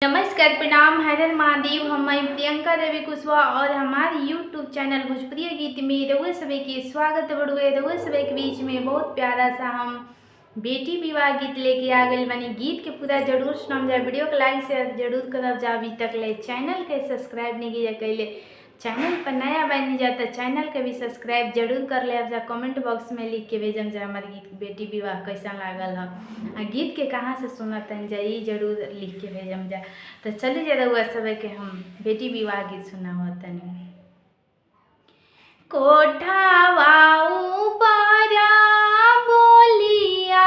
नमस्कार, प्रणाम, हर हर महादेव। हम प्रियंका देवी कुशवाहा और हमारे यूट्यूब चैनल भोजपुरी गीत में रउआ सभी के स्वागत बड़ुए। रउआ सभी के बीच में बहुत प्यारा सा हम बेटी विवाह गीत लेके आ गए बनी। गीत के पूरा जरूर सुनम जा, वीडियो को लाइक शेयर जरूर करब जा। अभी तक ले चैनल के सब्सक्राइब नहीं किया कैले, चैनल पर नया बन जाता चैनल के भी सब्सक्राइब जरूर कर ले जा। कमेंट बॉक्स में लिख के भेजम जा हमारे गीत बेटी विवाह कैसा लागल है, गीत के कहाँ से सुनत हैं जा जरूर लिख के भेजम जा। तो चलिए जा रउआ सब के हम बेटी विवाह गीत सुनावतनी। कोठावा ऊपरा बोलिया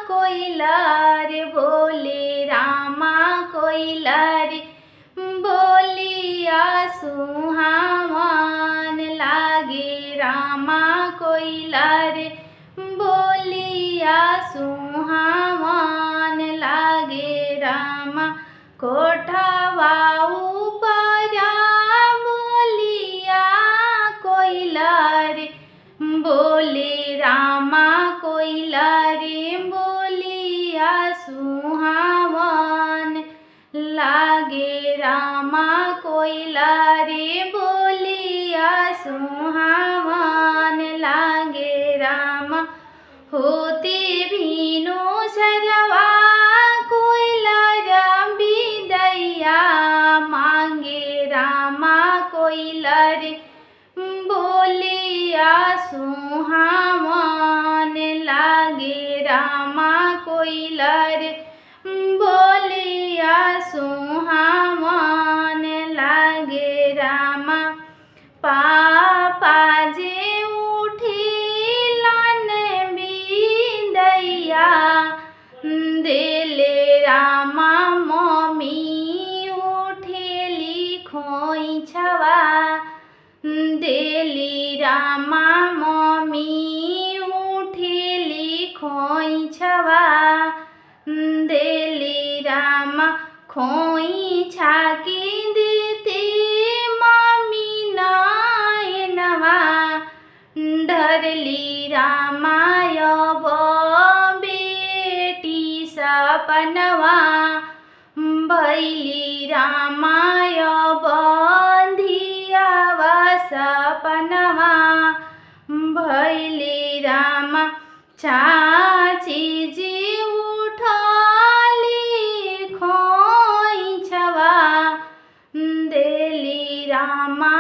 कोइलर बोले रामा कोइलर बोलिया सुहावन लागे रामा कोइलर बोलिया सुहावन लागे रामा। कोठावा ऊपरा बोलिया कोइलर बोले रामा कोइलर बोलिया सुहावन लागे रामा कोइलर बोलिया सुहावन लागे रामा। होते भीनो सरवा कोइलर बिदैया मांगे रामा कोइलर बोलिया सुहावन लागे रामा कोइलर बोलिया सुहावन लागे रामा। पापा जे उठिलन बिदैया देले रामा मम्मी उठेली खोइछवा देली रामा मम्मी उठेली खोइछवा देली रामा। खोइछा की देते मम्मी नयनवा डरली रामा अब बेटी सपनवा भैली रामा अब धियावा सपनवा भैली रामा। चाची जी उठली खोइछवा देली रामा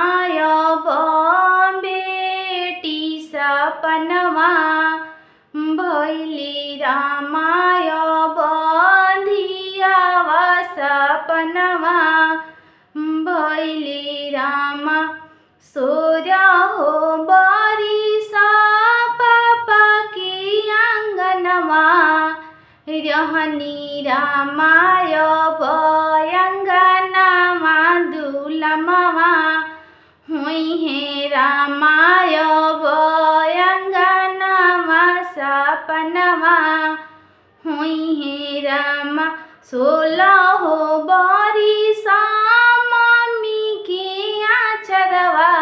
अब बेटी सपनवा भैली रामा अब धियावा सपनवा भैली रामा। सोरा हो बारिशा पापा की आंगनवा रहनी रामा अब अंगनवा दुलमवा हुई है रामा अब अंगनवा सपनवा हुई है रामा। 16 हो बारिशा मम्मी की आचरवा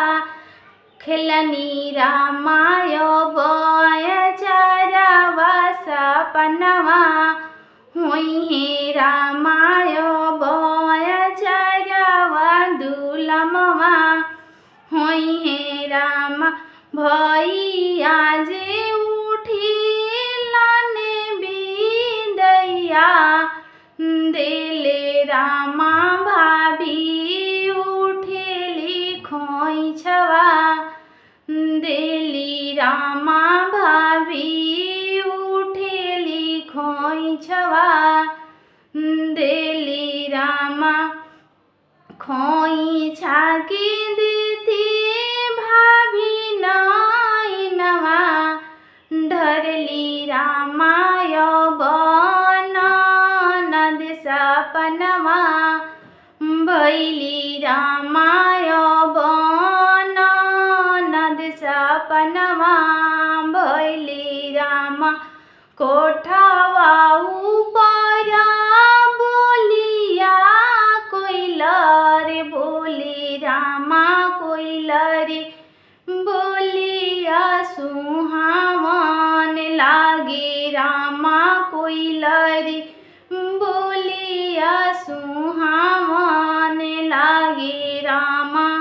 खेलनी रामा अब चरवा सपनवा हुई है रामा अब चरवा दुलमवा हुई है रामा। भैया जे उठिलन बिदैया देले रामा भाभी उठेली खोइछवा देली रामा भाभी उठेली खोइछवा देली रामा। खोइछा की देती भाभी नयनवा डरली रामा अब ननद सपनवा भैली रामा अब ननद सपनवा भैली रामा। कोठावा ऊपरा बोलिया कोइलर बोले रामा कोइलर बोलिया सुहावन लागे रामा कोइलर बोलिया सु